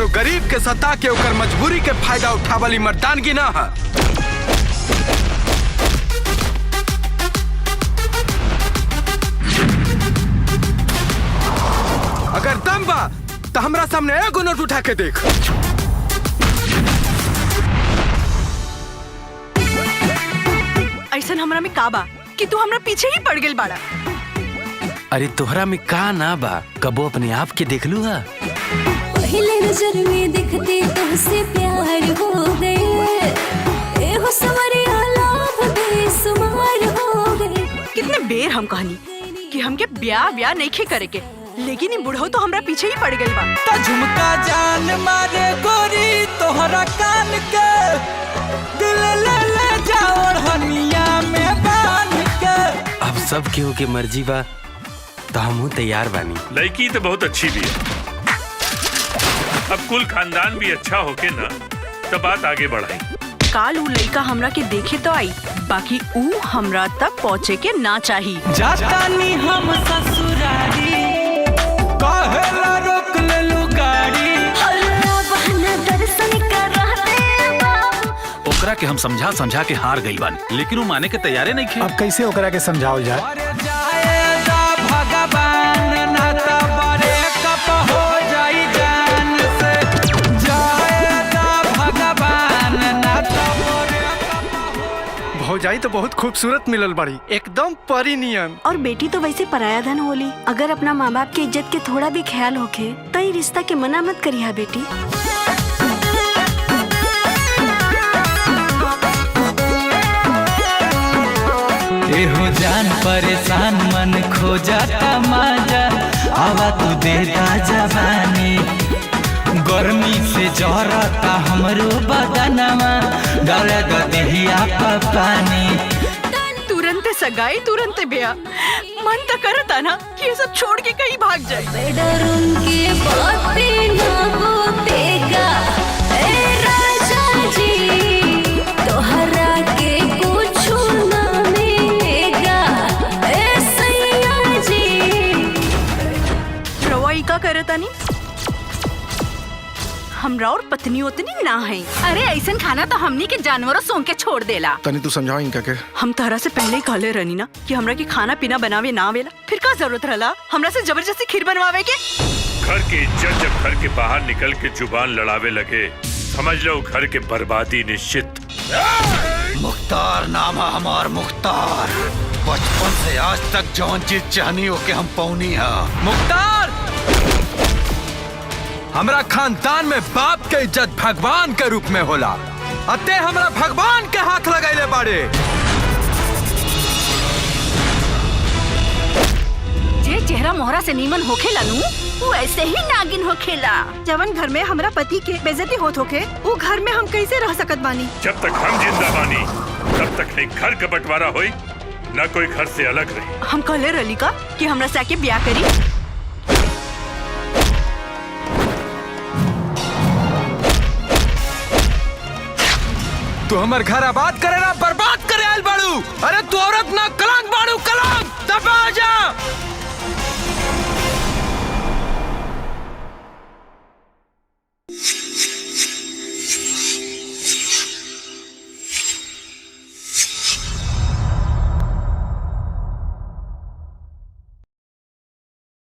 एगो गरीब के सता के ओकर मजबूरी के फायदा उठावली मर्दानगी ना है। अगर दम बा तो हमरा सामने एगो नोट उठा के देख। ऐसा हमरा में का बा कि तू हमरा पीछे ही पड़ गेल बाड़ा। अरे तोहरा में का ना बा, कबो अपने आप के देख लू हा। पहले नजर में दिखते तुमसे प्यार हो गए, हो सवरिया लाभ बेसुमार हो गए। कितने बेर हम कहनी कि हमके ब्याह नहीं करे के, लेकिन ये बुढ़ऊ तो हमरा पीछे ही पड़ गई बा। ता झुमका जान मारे गोरी तोहरा कान के, दिल ले जाओ हनिया में बांध के। अब सब केहू के मर्जी बा तो हमहू तैयार बानी। लड़की तो बहुत अच्छी भी है, अब कुल खानदान भी अच्छा होके ना तो बात आगे बढ़ाई। काल ऊ लड़का हमरा के देखे तो आई, बाकी ऊ हमरा तक पहुँचे के ना चाहिए। जातानी हम ससुरारी, काहेला रोक ले लू गाड़ी। दर्शन कर रहते बाबू। ओकरा के हम समझा के हार गई बानी, लेकिन वो माने के तैयारे नहीं खे। अब कैसे ओकरा के समझाओ जाए? अरे जाएगा भगवान ना तो बड़े कप हो जाई जान से। जाएगा भगवान ना तो बड़े कप। भौजाई तो बहुत खूबसूरत मिलल बड़ी, एकदम परी नियन। और बेटी तो वैसे पराया धन होली। अगर अपना माँ बाप की इज्जत के थोड़ा भी ख्याल होखे तो ये रिश्ता के मना मत करिया बेटी। एहो जान परेशान मन खो जाता माजा, आवा तू दे दा जवानी। गर्मी से जरता हमरो बदनवा, डाल द देहिया पर पानी। तुरंत सगाई तुरंत ब्याह, मन तो करता ना कि ये सब छोड़ के कहीं भाग जाए। डरून के बातें ना होतेगा ए राजा जी, तोहरा के कुछ ना मिलेगा ए सैया जी। रवाई का करता नहीं, हमरा और पत्नी उतनी ना है। अरे ऐसा खाना तो हमनी के जानवरों सोंग के छोड़ देला। तनी तू समझाओ इनका के। हम तारा से पहले ही कहले रहनी ना कि हमरा के खाना पीना बनावे ना आवेला, फिर का जरूरत रहला हमरा से जबरदस्ती खीर बनवावे के। घर की इज्जत जब घर के बाहर निकल के जुबान लड़ावे लगे, समझ लो घर के बर्बादी निश्चित। मुख्तार नाम है हमार मुख्तार, बचपन से आज तक जौन चीज चाहनी हो के हम पौनी है। मुख्तार, हमरा खानदान में बाप के इज्जत भगवान के रूप में होला, अते हमरा भगवान के हाथ लगाइले बाड़े। जे चेहरा मोहरा से नीमन होखेला नु, वो ऐसे ही नागिन होखेला। जवन घर में हमरा पति के बेइज्जती होत होके, वो घर में हम कैसे रह सकत बानी? जब तक हम जिंदा बानी तब तक नहीं घर का बंटवारा होई, न कोई घर से अलग रही। हम कहले रहली का कि हमरा से आके ब्याह करी। तू हमर घर आबाद करे ना बर्बाद करे आयल बाड़ू। अरे तू औरत ना कलंक बाड़ू, कलंक।